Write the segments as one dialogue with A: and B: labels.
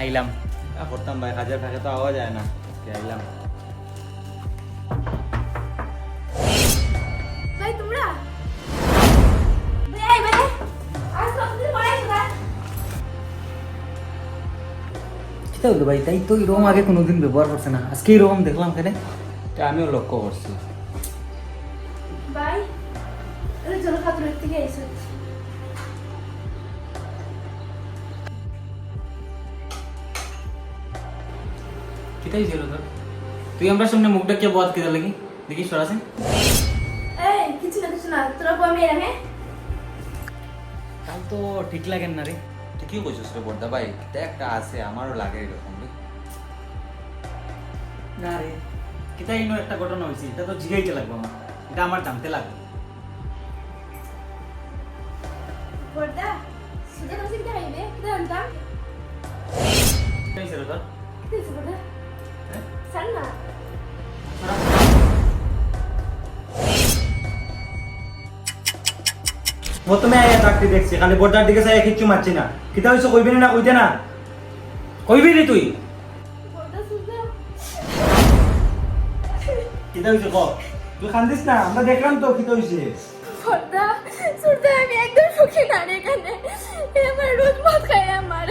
A: আইলাম।
B: করতাম ভাই, কাজের ফাঁকে তো আওয়া যায় না, আইলাম।
C: ভাই তোমরা ভাই ভাই আজ কতদিন পরে এসেছো?
A: কিতা হলো ভাই? তাই তো এরকম আগে কোনোদিন ব্যবহার করছে না, আজকে এরকম দেখলাম কেন?
B: এটা আমিও লক্ষ্য করছি।
C: ভাই আরে চলো খাতুনের থেকে এসেছো।
A: কিতাই ছিল তোর? তুই আমরা সামনে মুখটা কে বাদ কিতা লাগি দেখি সরাসরি।
C: এই কিছু না তোরা কমে রাখে।
A: কাল তো ঠিক লাগেন না রে।
B: তুই কি কইছিস রে বড়দা ভাই? এটা একটা আছে, আমারও লাগে এরকম রে।
A: না রে, কিতা ইনো একটা ঘটনা হয়েছে, এটা তো জিগাইতে লাগবে আমার, এটা আমার জানতে লাগবে।
C: বড়দা সুজা কাছে কি আইবে? জানতাম।
A: কিতাই ছিল তোর?
C: কি হইছে বড়দা?
A: হ্যাঁ?
C: সান না।
D: প্রথমে আয়া চাকরি দেখছি, খালি বর্দার দিকে চাই কিচ্ছু মারছি না। কিতা হইছে কইবি না কইতে না?
A: কইবি রে তুই?
C: বড়দা সুজা
D: কিতা হইছে ক? তুই কান্দিস না, আমরা দেখলাম তো কিতা হইছে।
C: বড়দা সুজা আমি একদম সুখী না রে এখানে। আমার রোজ মদ খায় আমার।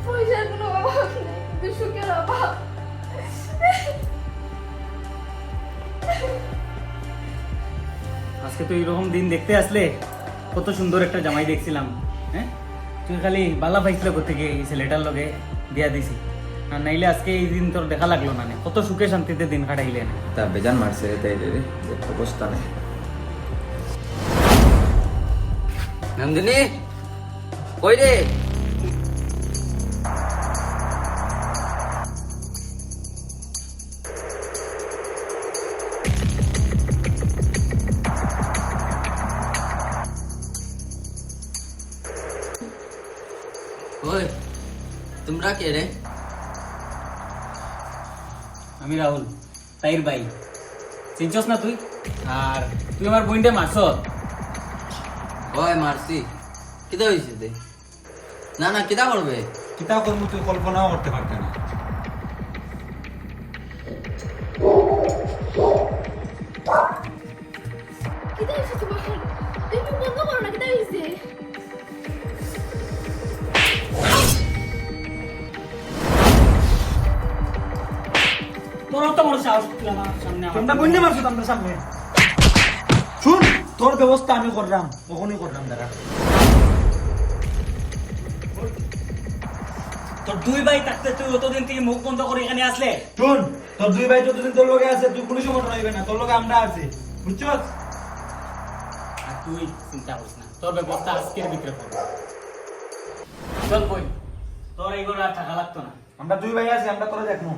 C: পয়সার কোনো অভাব নেই, কিন্তু সুখের অভাব।
A: আজকে তো এরকম দিন দেখতে আসলে কত সুন্দর একটা জামাই দেখছিলাম। হ্যাঁ, তুই খালি বালা পাইছিল কোথেকে এই ছেলেটার লগে বিয়া দিছি, আর নাইলে আজকে এই দিন তোর দেখা লাগলো না। কত সুখে শান্তিতে দিন কাটাইলে না।
B: তা বেজান মারছে তাই রে, অবস্থা নেই।
E: নন্দিনী কই রে? ওই তোমরা কে রে?
A: আমি রাহুল, তাইর ভাই। চিনছস না তুই? আর তুই আমার বোনটা মারছ।
E: ওই মারছি, কিতা হয়েছে তে? না না কিতা করবে?
D: কিতা করবো তুই কল্পনাও করতে পারতে না।
C: কিতা হইছে তোমার? তুমি বন্ধ করো না, কিতা হইছে?
A: তোর তো বড় সাহস, তুই আমার সামনে
D: তোমরা বন্যে মারছো তোমরা সামনে। শুন, তোর ব্যবস্থা আমি করলাম, কখনই করলাম দাঁড়া।
A: তোর দুই ভাই থাকতে তুই অতদিন থেকে মুখ বন্ধ করে এখানে আসলে।
D: শুন, তোর দুই ভাই যতদিন তোর লগে আছে তুই কোনো সময় রইবে না, তোর লগে আমরা আছি, বুঝছস?
A: আর তুই চিন্তা করিস না, তোর ব্যবস্থা আজকের ভিতরে করবো। চল বই, তোর এইগুলো আর টাকা লাগতো না।
D: আমরা দুই ভাই আছি, আমরা তোরা দেখবো।